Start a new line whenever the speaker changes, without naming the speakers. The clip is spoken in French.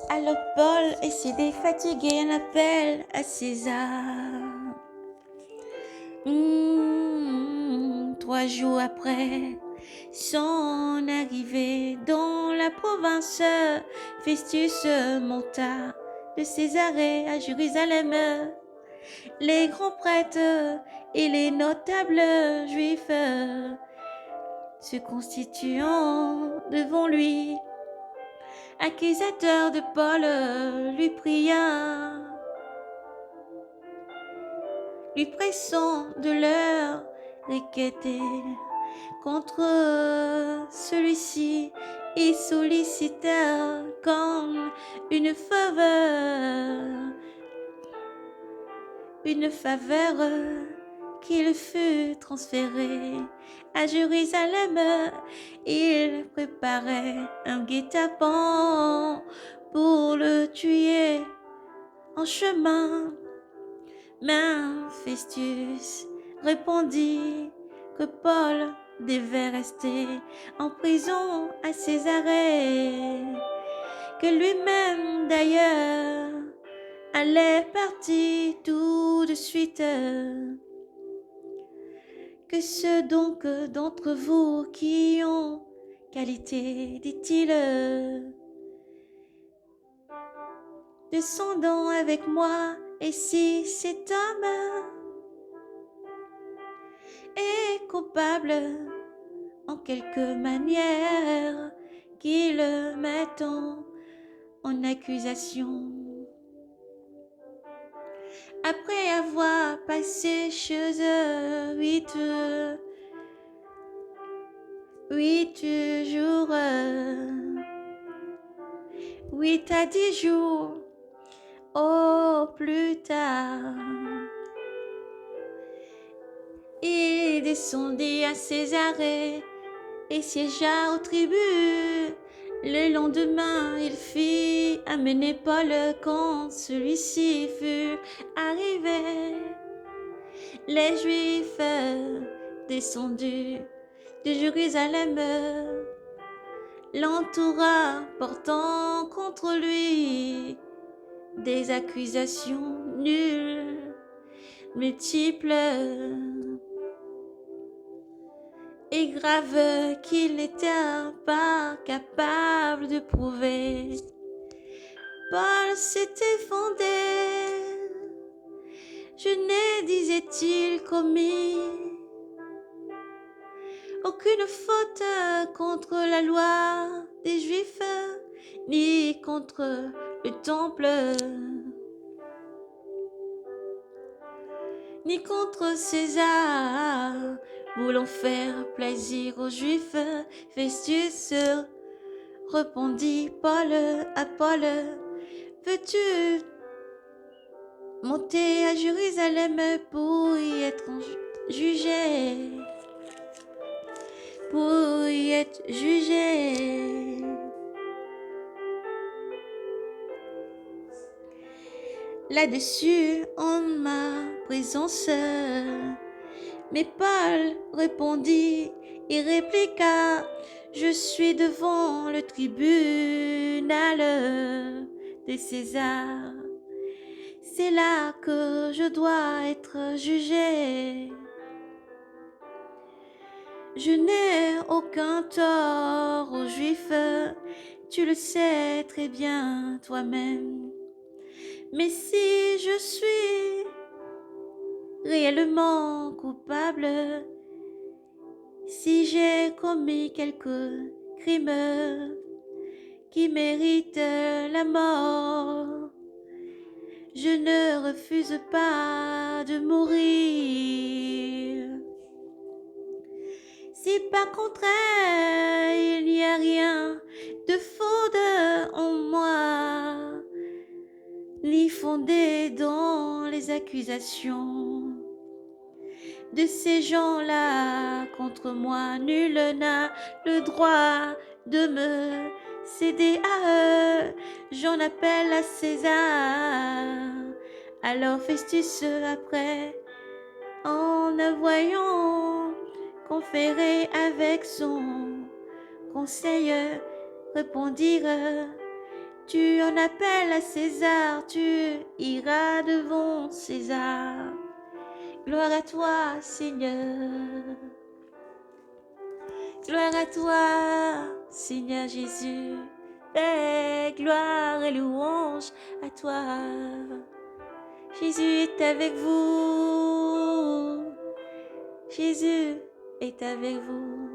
Alors Paul est si défatigué, un appel à César. 3 jours après son arrivée dans la province, Festus monta de Césarée à Jérusalem. Les grands prêtres et les notables juifs se constituant devant lui, accusateur de Paul, lui pria, lui pressant de leur requêter contre celui-ci et sollicita comme une faveur qu'il fut transféré à Jérusalem. Il préparait un guet-apens pour le tuer en chemin. Mais Festus répondit que Paul devait rester en prison à Césarée, que lui-même d'ailleurs allait partir tout de suite. Que ceux donc d'entre vous qui ont qualité, dit-il, descendant avec moi, et si cet homme est coupable en quelque manière, qu'il mette en accusation. Après avoir passé chez eux 8 jours, 8 à 10 jours au plus tard, il descendit à Césarée et siégea au tribut. Le lendemain, il fit amener Paul quand celui-ci fut arrivé. Les Juifs descendus de Jérusalem l'entoura, portant contre lui des accusations nulles, multiples et graves qu'il n'était pas capable de prouver. Paul s'était fondé. Je n'ai, disait-il, commis aucune faute contre la loi des Juifs, ni contre le temple, ni contre César, voulant faire plaisir aux Juifs. Festus répondit Paul à Paul, veux-tu monter à Jérusalem pour y être jugé? Pour y être jugé. Là-dessus, en ma présence, mais Paul répondit et répliqua, je suis devant le tribunal de César. C'est là que je dois être jugé. Je n'ai aucun tort aux Juifs, tu le sais très bien toi-même. Mais si je suis réellement coupable, si j'ai commis quelque crime qui mérite la mort, je ne refuse pas de mourir. Si par contraire il n'y a rien de faute en moi, ni fondé dans les accusations de ces gens-là contre moi, nul n'a le droit de me céder à eux. J'en appelle à César. Alors Festus, après, en voyant conférer avec son conseil, répondirent, Tu en appelles à César, tu iras devant César. Gloire à toi, Seigneur. Gloire à toi, Seigneur Jésus. Et gloire et louange à toi. Jésus est avec vous. Jésus est avec vous.